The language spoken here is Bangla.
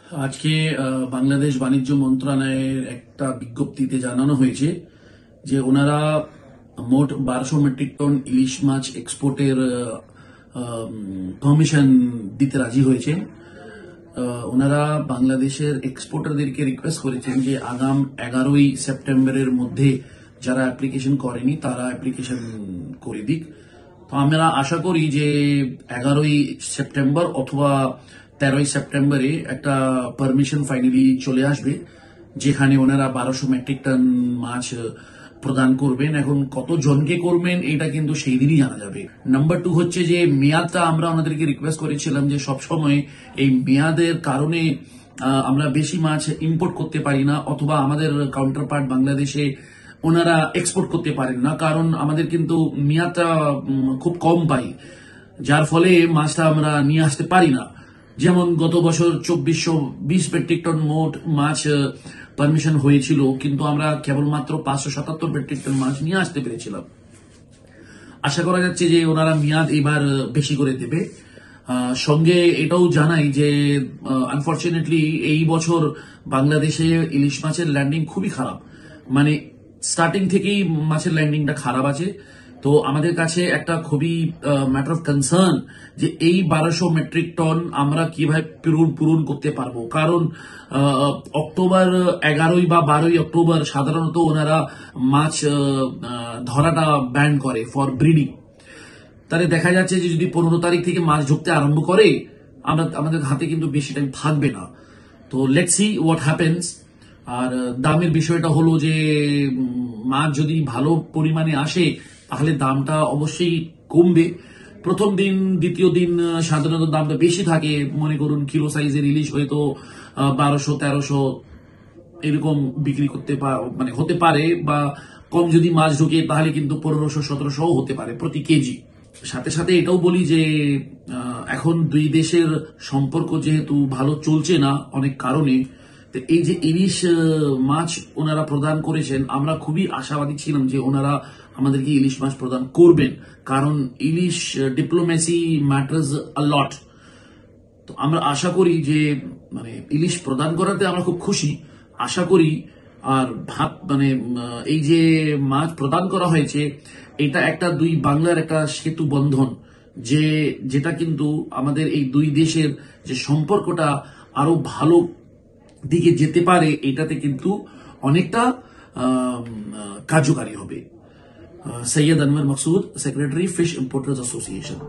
আজকে বাংলাদেশ বাণিজ্য মন্ত্রণালয়ের একটা বিজ্ঞপ্তিতে জানানো হয়েছে যে ওনারা মোট 1200 মেট্রিক টন ইলিশ মাছ এক্সপোর্টের পারমিশন দিতে রাজি হয়েছে। ওনারা বাংলাদেশের এক্সপোর্টারদেরকে রিকোয়েস্ট করেছেন যে আগাম 11ই সেপ্টেম্বরের মধ্যে যারা অ্যাপ্লিকেশন করেনি তারা অ্যাপ্লিকেশন করে দিক। তো আমরা আশা করি যে 11ই সেপ্টেম্বর অথবা 13ই সেপ্টেম্বরে একটা পারমিশন ফাইনালি চলে আসবে, যেখানে ওনারা 1200 মেট্রিক টন মাছ প্রদান করবেন। এখন কত জনকে করবেন এটা কিন্তু সেই দিনই জানা যাবে। নাম্বার 2 হচ্ছে যে মেয়াদটা আমরা ওনাদেরকে রিকোয়েস্ট করেছিলাম যে সবসময় এই মেয়াদের কারণে আমরা বেশি মাছ ইম্পোর্ট করতে পারি না, অথবা আমাদের কাউন্টার পার্ট বাংলাদেশে ওনারা এক্সপোর্ট করতে পারেন না, কারণ আমাদের কিন্তু মেয়াদটা খুব কম পাই, যার ফলে মাছটা আমরা নিয়ে আসতে পারি না। যেমন গত বছর 2420 মেট্রিক টন মোট মাছ পারমিশন হয়েছিল, কিন্তু আমরা কেবলমাত্র 577 মেট্রিক টন মাছ নিয়ে আসতে পেরেছিলাম। আশা করা যাচ্ছে যে ওনারা মেয়াদ এবার বেশি করে দেবে। সঙ্গে এটাও জানাই যে আনফরচুনেটলি এই বছর বাংলাদেশে ইলিশ মাছের ল্যান্ডিং খুবই খারাপ, মানে স্টার্টিং থেকেই মাছের ল্যান্ডিংটা খারাপ আছে। তো আমাদের কাছে একটা খুবই ম্যাটার অফ কনসার্ন যে এই 1200 মেট্রিক টন আমরা কিভাবে পূরণ করতে পারবো, কারণ অক্টোবর 11ই বা 12ই অক্টোবর সাধারণত ওনারা মাছ ধরাটা ব্যান করে ফর ব্রিডিং। তাহলে দেখা যাচ্ছে যে যদি 15 তারিখ থেকে মাছ ঢুকতে আরম্ভ করে আমাদের হাতে কিন্তু বেশি টাইম থাকবে না। তো লেটস সি হোয়াট হ্যাপেন্স। আর দামের বিষয়টা হলো যে মাছ যদি ভালো পরিমাণে আসে তাহলে দামটা অবশ্যই কমবে। প্রথম দিন দ্বিতীয় দিন সাধারণত দামটা বেশি থাকে, মনে করুন কিলো সাইজের ইলিশ হয়তো 1200-1300 এরকম বিক্রি করতে মানে হতে পারে, বা কম যদি মাছ ঢুকে তাহলে কিন্তু 1500-1700 হতে পারে প্রতি কেজি। সাথে সাথে এটাও বলি যে এখন দুই দেশের সম্পর্ক যেহেতু ভালো চলছে না অনেক কারণে, এই যে ইলিশ মাছ ওনারা প্রদান করেছেন আমরা খুবই আশাবাদী ছিলাম যে ওনারা আমাদেরকে ইলিশ মাছ প্রদান করবেন, কারণ ইলিশ ডিপ্লোমেসি ম্যাটার্স আ লট। তো আমরা আশা করি যে মানে ইলিশ প্রদান করাতে আমরা খুব খুশি, আশা করি। আর মানে এই যে মাছ প্রদান করা হয়েছে এটা একটা দুই বাংলার একটা সেতু বন্ধন, যেটা কিন্তু আমাদের এই দুই দেশের যে সম্পর্কটা আরো ভালো দিকে যেতে পারে, এটাতে কিন্তু অনেকটা কার্যকারী হবে। Syed Anwar Maksud, secretary, fish importers association.